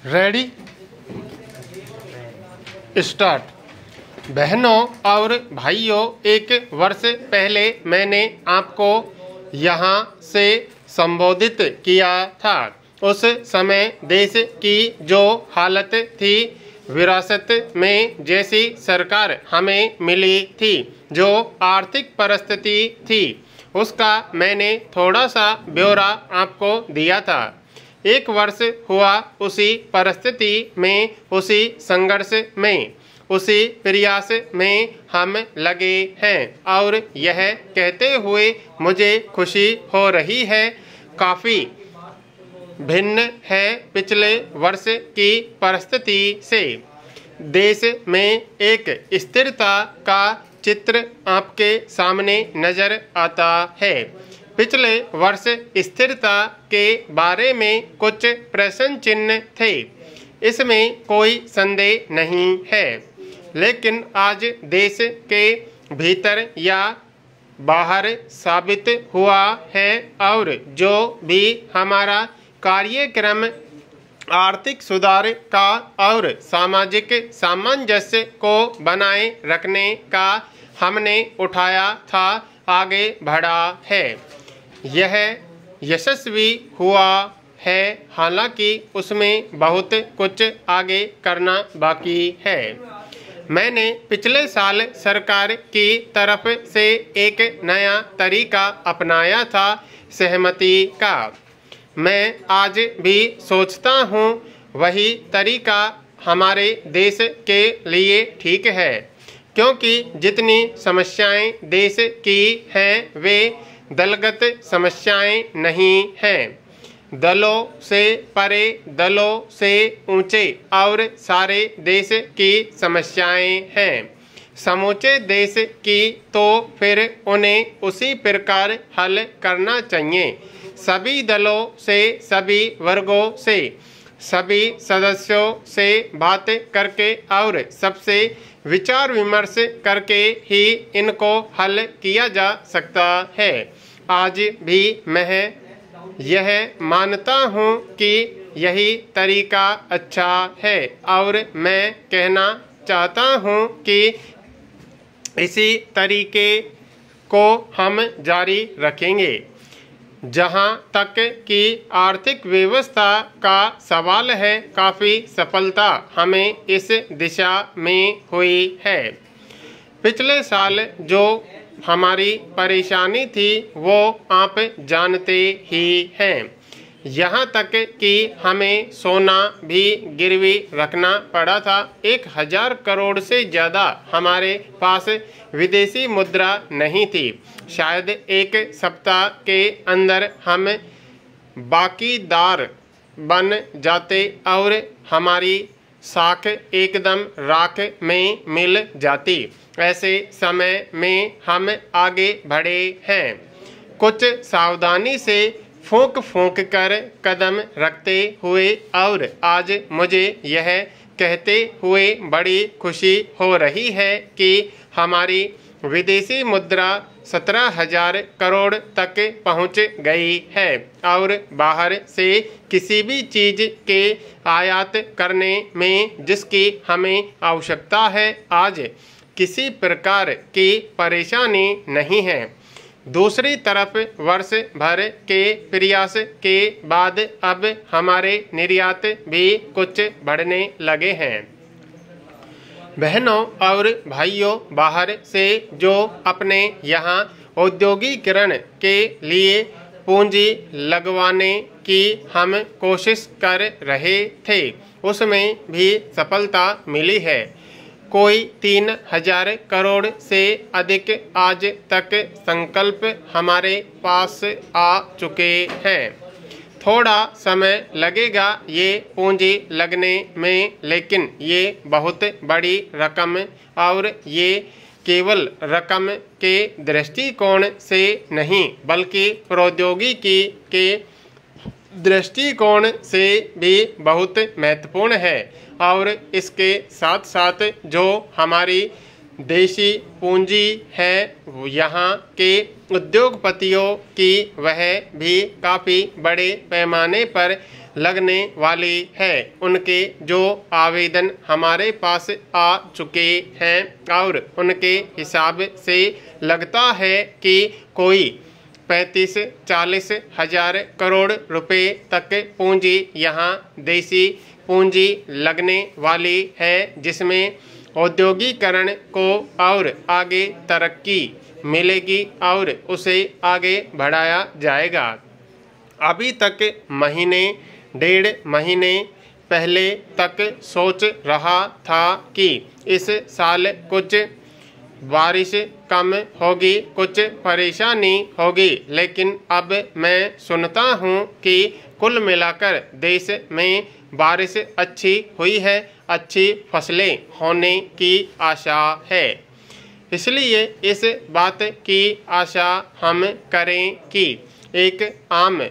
Ready start. बहनों और भाइयों, एक वर्ष पहले मैंने आपको यहाँ से संबोधित किया था। उस समय देश की जो हालत थी, विरासत में जैसी सरकार हमें मिली थी, जो आर्थिक परिस्थिति थी, उसका मैंने थोड़ा सा ब्यौरा आपको दिया था। एक वर्ष हुआ उसी परिस्थिति में, उसी संघर्ष में, उसी प्रयास में हम लगे हैं और यह कहते हुए मुझे खुशी हो रही है, काफ़ी भिन्न है पिछले वर्ष की परिस्थिति से। देश में एक स्थिरता का चित्र आपके सामने नजर आता है। पिछले वर्ष स्थिरता के बारे में कुछ प्रश्न चिन्ह थे, इसमें कोई संदेह नहीं है। लेकिन आज देश के भीतर या बाहर साबित हुआ है और जो भी हमारा कार्यक्रम आर्थिक सुधार का और सामाजिक सामंजस्य को बनाए रखने का हमने उठाया था, आगे बढ़ा है। यह यशस्वी हुआ है, हालांकि उसमें बहुत कुछ आगे करना बाकी है। मैंने पिछले साल सरकार की तरफ से एक नया तरीका अपनाया था, सहमति का। मैं आज भी सोचता हूँ वही तरीका हमारे देश के लिए ठीक है, क्योंकि जितनी समस्याएं देश की हैं वे दलगत समस्याएं नहीं हैं। दलों से परे, दलों से ऊंचे और सारे देश की समस्याएं हैं, समूचे देश की, तो फिर उन्हें उसी प्रकार हल करना चाहिए। सभी दलों से, सभी वर्गों से, सभी सदस्यों से बात करके और सबसे विचार विमर्श करके ही इनको हल किया जा सकता है। आज भी मैं यह मानता हूँ कि यही तरीका अच्छा है और मैं कहना चाहता हूँ कि इसी तरीके को हम जारी रखेंगे। जहाँ तक कि आर्थिक व्यवस्था का सवाल है, काफ़ी सफलता हमें इस दिशा में हुई है। पिछले साल जो हमारी परेशानी थी वो आप जानते ही हैं। यहाँ तक कि हमें सोना भी गिरवी रखना पड़ा था। 1000 करोड़ से ज़्यादा हमारे पास विदेशी मुद्रा नहीं थी। शायद एक सप्ताह के अंदर हम बाकीदार बन जाते और हमारी साख एकदम राख में मिल जाती। ऐसे समय में हम आगे बढ़े हैं, कुछ सावधानी से फूंक फूंक कर कदम रखते हुए, और आज मुझे यह कहते हुए बड़ी खुशी हो रही है कि हमारी विदेशी मुद्रा 17,000 करोड़ तक पहुंच गई है और बाहर से किसी भी चीज़ के आयात करने में जिसकी हमें आवश्यकता है, आज किसी प्रकार की परेशानी नहीं है। दूसरी तरफ वर्ष भर के प्रयास के बाद अब हमारे निर्यात भी कुछ बढ़ने लगे हैं। बहनों और भाइयों, बाहर से जो अपने यहाँ औद्योगिकीकरण के लिए पूंजी लगवाने की हम कोशिश कर रहे थे, उसमें भी सफलता मिली है। कोई 3,000 करोड़ से अधिक आज तक संकल्प हमारे पास आ चुके हैं। थोड़ा समय लगेगा ये पूंजी लगने में, लेकिन ये बहुत बड़ी रकम, और ये केवल रकम के दृष्टिकोण से नहीं बल्कि प्रौद्योगिकी के दृष्टिकोण से भी बहुत महत्वपूर्ण है। और इसके साथ साथ जो हमारी देशी पूंजी है यहाँ के उद्योगपतियों की, वह भी काफ़ी बड़े पैमाने पर लगने वाली है उनके जो आवेदन हमारे पास आ चुके हैं और उनके हिसाब से लगता है कि कोई 35-40 हजार करोड़ रुपए तक पूंजी यहाँ देसी पूंजी लगने वाली है, जिसमें औद्योगिकरण को और आगे तरक्की मिलेगी और उसे आगे बढ़ाया जाएगा। अभी तक डेढ़ महीने पहले तक सोच रहा था कि इस साल कुछ बारिश कम होगी, कुछ परेशानी होगी, लेकिन अब मैं सुनता हूँ कि कुल मिलाकर देश में बारिश अच्छी हुई है, अच्छी फसलें होने की आशा है। इसलिए इस बात की आशा हम करें कि एक आम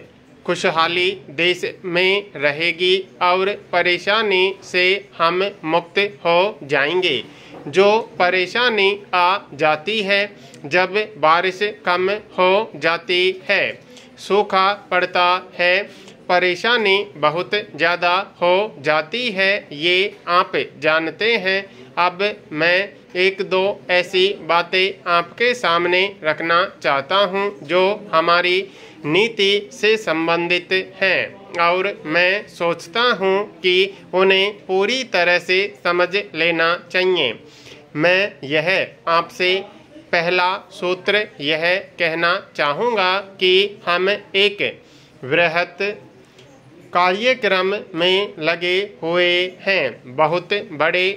खुशहाली देश में रहेगी और परेशानी से हम मुक्त हो जाएंगे। जो परेशानी आ जाती है जब बारिश कम हो जाती है, सूखा पड़ता है, परेशानी बहुत ज़्यादा हो जाती है, ये आप जानते हैं। अब मैं एक दो ऐसी बातें आपके सामने रखना चाहता हूँ जो हमारी नीति से संबंधित हैं और मैं सोचता हूँ कि उन्हें पूरी तरह से समझ लेना चाहिए। मैं यह आपसे पहला सूत्र यह कहना चाहूँगा कि हम एक वृहत कार्यक्रम में लगे हुए हैं। बहुत बड़े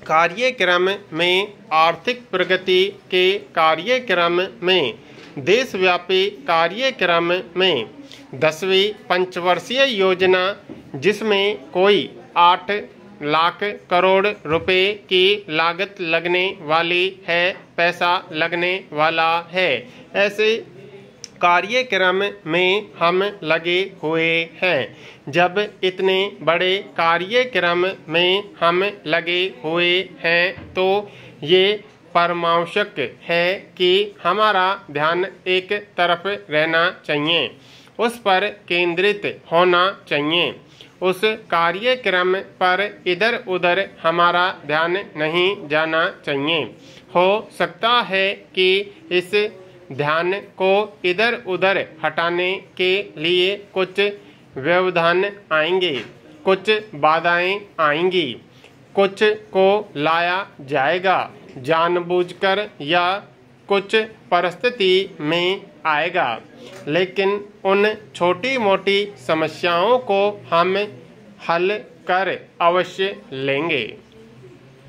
कार्यक्रम में, आर्थिक प्रगति के कार्यक्रम में, देशव्यापी कार्यक्रम में 10वीं पंचवर्षीय योजना जिसमें कोई 8 लाख करोड़ रुपए की लागत लगने वाली है, पैसा लगने वाला है, ऐसे कार्यक्रम में हम लगे हुए हैं। जब इतने बड़े कार्यक्रम में हम लगे हुए हैं तो ये परमावश्यक है कि हमारा ध्यान एक तरफ रहना चाहिए, उस पर केंद्रित होना चाहिए। उस कार्यक्रम पर इधर उधर हमारा ध्यान नहीं जाना चाहिए। हो सकता है कि इस ध्यान को इधर उधर हटाने के लिए कुछ व्यवधान आएंगे, कुछ बाधाएं आएंगी, कुछ को लाया जाएगा जानबूझकर या कुछ परिस्थिति में आएगा, लेकिन उन छोटी मोटी समस्याओं को हम हल कर अवश्य लेंगे।